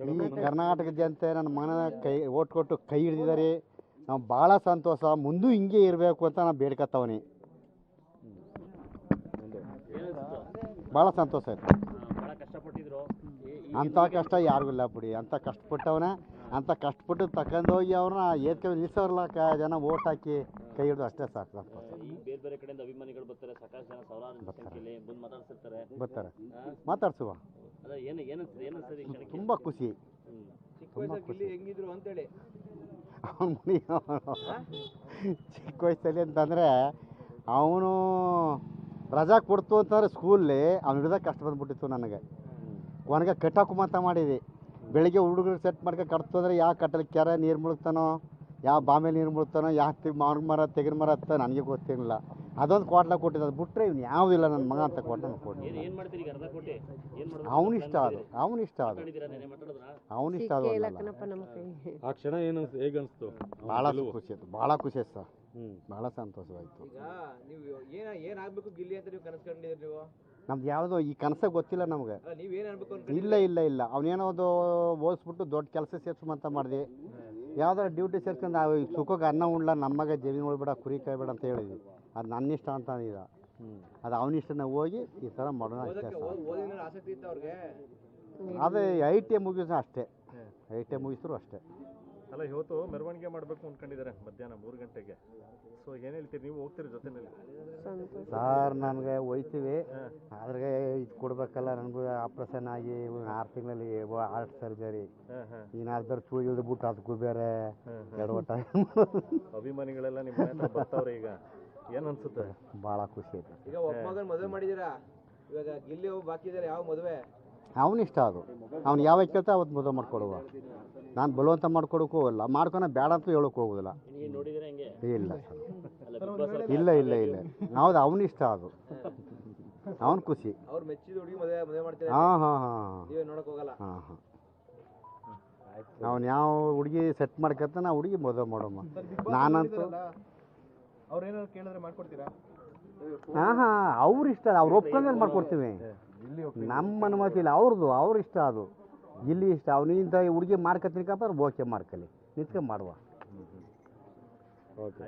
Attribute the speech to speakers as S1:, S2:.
S1: ಈ ಕರ್ನಾಟಕ ಜನತೆ ನನ್ನ ಮಗನ ಕೈ ಓಟ್ ಕೊಟ್ಟು ಕೈ ಹಿಡಿದಿದ್ದಾರೆ. ನಾವು ಭಾಳ ಸಂತೋಷ, ಮುಂದೂ ಹಿಂಗೆ ಇರಬೇಕು ಅಂತ ನಾನು ಬೇಡ್ಕೊತಾವನಿ. ಭಾಳ ಸಂತೋಷ ಆಯ್ತು. ಅಂಥ ಕಷ್ಟ ಯಾರಿಗೂ ಇಲ್ಲ ಬಿಡಿ. ಅಂಥ ಕಷ್ಟಪಟ್ಟವನ, ಅಂಥ ಕಷ್ಟಪಟ್ಟು ತಗೊಂಡೋಗಿ ಅವ್ರನ್ನ ಏತ್ಕೊಂಡು ನಿಲ್ಲಿಸೋರ್ಲ ಜನ ಓಟ್ ಹಾಕಿ ಕೈ ಹಿಡಿದು ಅಷ್ಟೇ ಸಾಕು.
S2: ಬೇರೆ ಬೇರೆ ಕಡೆಯಿಂದ ಅಭಿಮಾನಿಗಳು ಬರ್ತಾರೆ, ಸಾಕಷ್ಟು ಜನ ಸಾವಿರಾರು ಸಂಖ್ಯೆಯಲ್ಲಿ ಬಂದು
S1: ಬರ್ತಾರೆ, ಮಾತಾಡ್ಸುವ. ತುಂಬ ಖುಷಿ.
S3: ಹೆಂಗಿದ್ರು ಅಂತೇಳಿ
S1: ಚಿಕ್ಕ ವಯಸ್ಸಲ್ಲಿ ಅಂತಂದರೆ ಅವನು ರಜಾ ಕೊಡ್ತು ಅಂತಂದರೆ ಸ್ಕೂಲಲ್ಲಿ ಅವ್ನು ಹಿಡ್ದಾಗ ಕಷ್ಟ ಬಂದ್ಬಿಟ್ಟಿತ್ತು ನನಗೆ. ಕೊನೆಗೆ ಕಟ್ಟಾಕುಮಂತ ಮಾಡಿದ್ವಿ. ಬೆಳಿಗ್ಗೆ ಹುಡುಗರು ಸೆಟ್ ಮಾಡ್ಕೊಂಡು ಕಟ್ತು ಅಂದರೆ ಯಾವ ಕಟ್ಟಲ್ಲಿ ಕೆರೆ ನೀರು ಮುಳುಗ್ತಾನೋ, ಯಾವ ಬಾಂಬೆ ನೀರು ಮುಳುಗ್ತಾನೋ, ಯಾವ ಮಾವಿನ ಮರ ತೆಗಿನ ಮರ ಹತ್ತ ನನಗೆ ಗೊತ್ತಿರಲಿಲ್ಲ. ಅದೊಂದು ಕ್ವಾಟ್ಲ ಕೊಟ್ಟಿದ್ದು. ಅದು ಬಿಟ್ಟರೆ ಇವ್ನು ಯಾವುದಿಲ್ಲ ನನ್ನ ಮಗ ಅಂತ ಕೊಟ್ಟು ಕೊಟ್ಟು ಅವನಿಷ್ಟ ಅದು, ಅವನಿಷ್ಟ ಅದು, ಅವನಿಷ್ಟ ಅದು.
S4: ಆ ಕ್ಷಣ ಏನು ಹೇಗೆ ಅನಿಸ್ತು?
S1: ಭಾಳ ಖುಷಿ ಆಯ್ತು, ಭಾಳ ಖುಷಿ ಆಯ್ತು ಸರ್. ಭಾಳ ಸಂತೋಷವಾಯಿತು. ನಮ್ದು ಯಾವುದೋ ಈ ಕನಸೇ ಗೊತ್ತಿಲ್ಲ ನಮಗೆ. ಇಲ್ಲ ಇಲ್ಲ ಇಲ್ಲ ಅವನೇನೋದು ಓದಿಸ್ಬಿಟ್ಟು ದೊಡ್ಡ ಕೆಲಸ ಸೇರ್ಸ್ಕೊಂತ ಮಾಡಿದೆ. ಯಾವ್ದಾರು ಡ್ಯೂಟಿ ಸೇರ್ಕೊಂಡು ಸುಖಕ್ಕೆ ಅನ್ನ ಉಣ್ಲ, ನಮಗೆ ಜಮೀನು ಉಳ್ಬೇಡ, ಕುರಿ ಕಾಯ್ಬೇಡ ಅಂತ ಹೇಳಿದ್ವಿ. ಅದು ನನ್ನ ಇಷ್ಟ ಅಂತ ಅಂದಿದ್ದ. ಅದು ಅವನಿಷ್ಟನ ಹೋಗಿ ಈ ಥರ ಮಾಡೋಣ ಅಷ್ಟೇ. ಅದೇ ITI ಮುಗಿದ್ರು ಅಷ್ಟೇ, ITI ಮುಗಿಸಿದ್ರು ಅಷ್ಟೇ.
S4: ಅಲ್ಲ, ಇವತ್ತು ಮೆರವಣಿಗೆ ಮಾಡಬೇಕು ಅಂದ್ಕೊಂಡಿದ್ದಾರೆ ಮಧ್ಯಾಹ್ನ 3 ಗಂಟೆಗೆ. ಸೊ ಏನು ಹೇಳ್ತೀರಿ, ನೀವು ಹೋಗ್ತೀರಿ ಜೊತೆಯಲ್ಲಿ?
S1: ಸರ್ ನನಗೆ ಹೋಯ್ತೀವಿ, ಆದ್ರೆ ಇದು ಕೊಡ್ಬೇಕಲ್ಲ. ನನಗೂ ಆಪ್ರೇಷನ್ ಆಗಿ 6 ತಿಂಗಳಲ್ಲಿ ಹಾರ್ಟ್ ಸರ್ಜರಿ. ಇನ್ನಾರು ಬೇರೆ ಚೂಳು ಇಳಿದ್ಬಿಟ್ಟು ಅದಕ್ಕೂ ಬೇರೆ ಎಡವಟ್ಟ.
S4: ಅಭಿಮಾನಿಗಳೆಲ್ಲ ನಿಮ್ಮ ಮನೆ ಹತ್ರ ಬರ್ತಾವ್ರೆ ಈಗ, ಏನು ಅನ್ಸುತ್ತೆ?
S1: ಭಾಳ ಖುಷಿ ಆಯ್ತು.
S3: ಈಗ ಒಬ್ಬ ಮಗನ ಮದುವೆ ಮಾಡಿದ್ದೀರಾ, ಇವಾಗ ಗಿಲ್ಲಿ ಒಬ್ಬ ಬಾಕಿ ಇದ್ದಾರೆ. ಯಾವ ಮದುವೆ?
S1: ಅವನಿಷ್ಟ ಅದು. ಅವ್ನು ಯಾವಾಗ ಕೇಳ್ತಾ ಅವತ್ತು ಮದುವೆ ಮಾಡ್ಕೊಡುವ. ನಾನು ಬಲವಂತ ಮಾಡ್ಕೊಡೋಕ್ಕೂ ಹೋಗಲ್ಲ, ಮಾಡ್ಕೊಳ ಬೇಡ ಅಂತ ಹೇಳೋಕೆ ಹೋಗೋದಿಲ್ಲ. ಇಲ್ಲ ಇಲ್ಲ ಇಲ್ಲ ಇಲ್ಲ ಹೌದು, ಅವನಿಷ್ಟ ಅದು, ಅವನು ಖುಷಿ.
S3: ಅವ್ರು ಮೆಚ್ಚಿದ ಹುಡುಗಿ ಮದುವೆ ಮಾಡ್ತಾರೆ.
S1: ಹಾಂ ಹಾಂ ಹಾಂ
S3: ನೀವೇ ನೋಡಕ್ ಹೋಗಲ್ಲ.
S1: ಹಾಂ ಹಾಂ ಅವ್ನು ಯಾವ ಹುಡುಗಿ ಸೆಟ್ ಮಾಡ್ಕೊತಾನೆ ಆ ಹುಡುಗಿ ಮದುವೆ ಮಾಡೋಮ್ಮ. ನಾನಂತೂ
S3: ಅವ್ರೇನಾದ್ರು ಕೇಳಿದ್ರೆ ಮಾಡ್ಕೊಡ್ತೀರಾ?
S1: ಹಾಂ ಹಾಂ ಅವ್ರ ಇಷ್ಟ, ಅವ್ರು ಒಪ್ಕೊಂಡ್ಮೇಲೆ ಮಾಡ್ಕೊಡ್ತೀವಿ. ನಮ್ಮ ಅನುಮತಿ ಇಲ್ಲ, ಅವ್ರ ಇಷ್ಟ ಅದು. ಇಲ್ಲಿ ಇಷ್ಟ ಅವನಿಂದ ಹುಡುಗಿ ಮಾಡ್ಕೊತೀನಿ ಕಪ್ಪ, ಓಕೆ ಮಾಡ್ಕೊಳ್ಳಿ, ನಿಂತ್ಕೊಂಡು ಮಾಡುವ.
S4: ಓಕೆ.